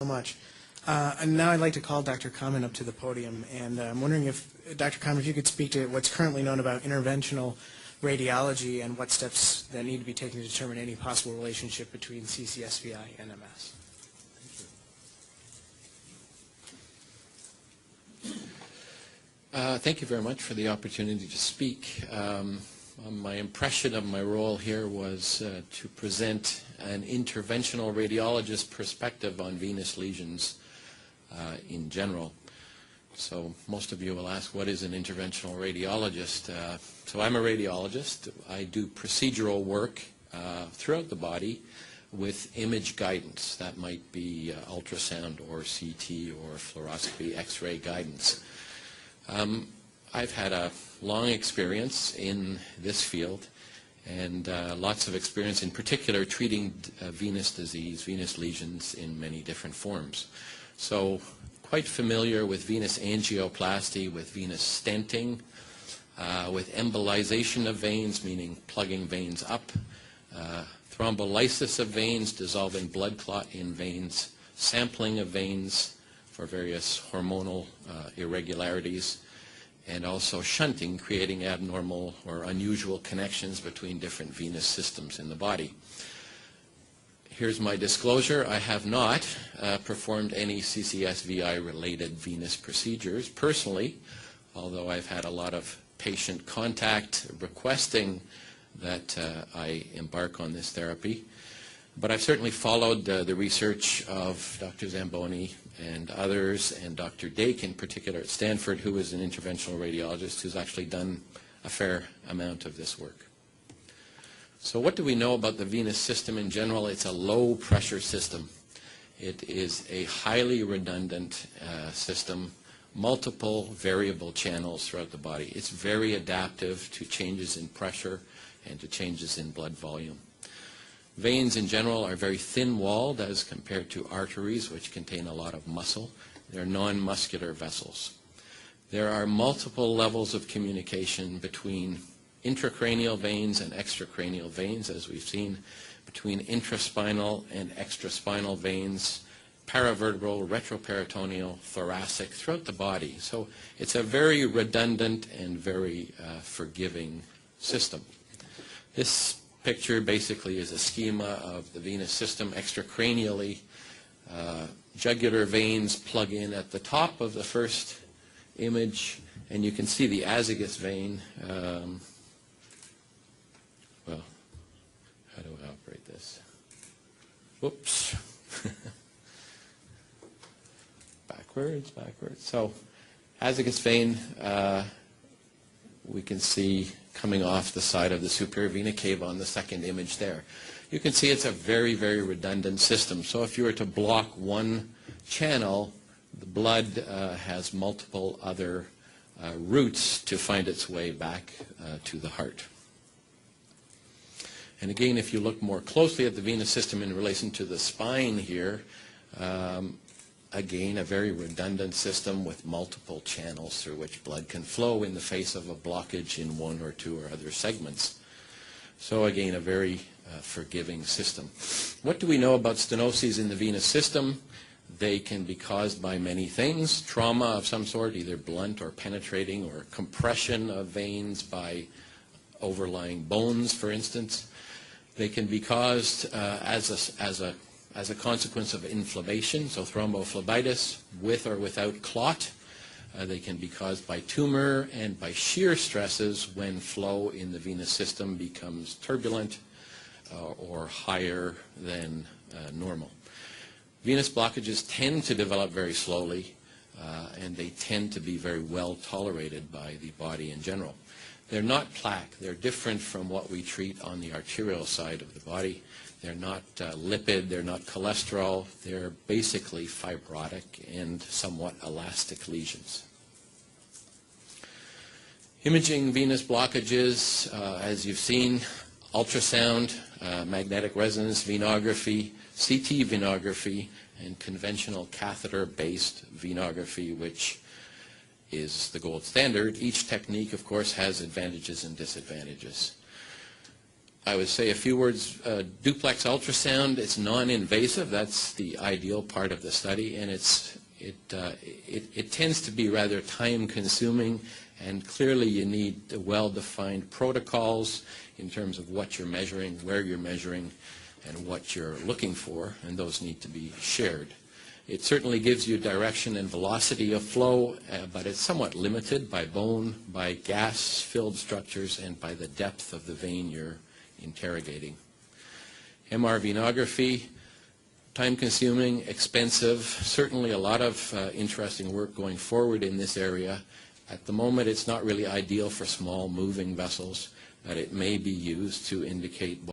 much. And now I'd like to call Dr. Kamen up to the podium, and I'm wondering if, Dr. Kamen, if you could speak to what's currently known about interventional radiology and what steps that need to be taken to determine any possible relationship between CCSVI and MS. Thank you very much for the opportunity to speak. My impression of my role here was to present an interventional radiologist perspective on venous lesions in general. So most of you will ask, what is an interventional radiologist? So I'm a radiologist. I do procedural work throughout the body with image guidance. That might be ultrasound or CT or fluoroscopy, X-ray guidance. I've had a long experience in this field and lots of experience in particular treating venous disease, venous lesions in many different forms. So quite familiar with venous angioplasty, with venous stenting, with embolization of veins, meaning plugging veins up, thrombolysis of veins, dissolving blood clot in veins, sampling of veins for various hormonal irregularities, and also shunting, creating abnormal or unusual connections between different venous systems in the body. Here's my disclosure. I have not performed any CCSVI-related venous procedures personally, although I've had a lot of patient contact requesting that I embark on this therapy. But I've certainly followed the research of Dr. Zamboni and others, and Dr. Dake in particular at Stanford, who is an interventional radiologist who's actually done a fair amount of this work. So what do we know about the venous system in general? It's a low-pressure system. It is a highly redundant system, multiple variable channels throughout the body. It's very adaptive to changes in pressure and to changes in blood volume. Veins in general are very thin-walled as compared to arteries, which contain a lot of muscle. They're non-muscular vessels. There are multiple levels of communication between intracranial veins and extracranial veins, as we've seen, between intraspinal and extraspinal veins, paravertebral, retroperitoneal, thoracic, throughout the body. So it's a very redundant and very forgiving system. This picture basically is a schema of the venous system extracranially. Jugular veins plug in at the top of the first image, and you can see the azygos vein. Well, how do I operate this? Whoops. Backwards. So, azygos vein, we can see coming off the side of the superior vena cava on the second image there. You can see it's a very, very redundant system. So if you were to block one channel, the blood has multiple other routes to find its way back to the heart. And again, if you look more closely at the venous system in relation to the spine here, again, a very redundant system with multiple channels through which blood can flow in the face of a blockage in one or two or other segments. So again, a very forgiving system. What do we know about stenoses in the venous system? They can be caused by many things. Trauma of some sort, either blunt or penetrating, or compression of veins by overlying bones, for instance. They can be caused as a consequence of inflammation, so thrombophlebitis, with or without clot. They can be caused by tumor and by shear stresses when flow in the venous system becomes turbulent or higher than normal. Venous blockages tend to develop very slowly, and they tend to be very well tolerated by the body in general. They're not plaque. They're different from what we treat on the arterial side of the body. They're not lipid, they're not cholesterol, they're basically fibrotic and somewhat elastic lesions. Imaging venous blockages, as you've seen, ultrasound, magnetic resonance venography, CT venography, and conventional catheter-based venography, which is the gold standard. Each technique, of course, has advantages and disadvantages. I would say a few words. Duplex ultrasound, it's non-invasive. That's the ideal part of the study, and it tends to be rather time-consuming, and clearly you need well-defined protocols in terms of what you're measuring, where you're measuring, and what you're looking for, and those need to be shared. It certainly gives you direction and velocity of flow, but it's somewhat limited by bone, by gas-filled structures, and by the depth of the vein you're interrogating. MR venography, time-consuming, expensive, certainly a lot of interesting work going forward in this area. At the moment, it's not really ideal for small moving vessels, but it may be used to indicate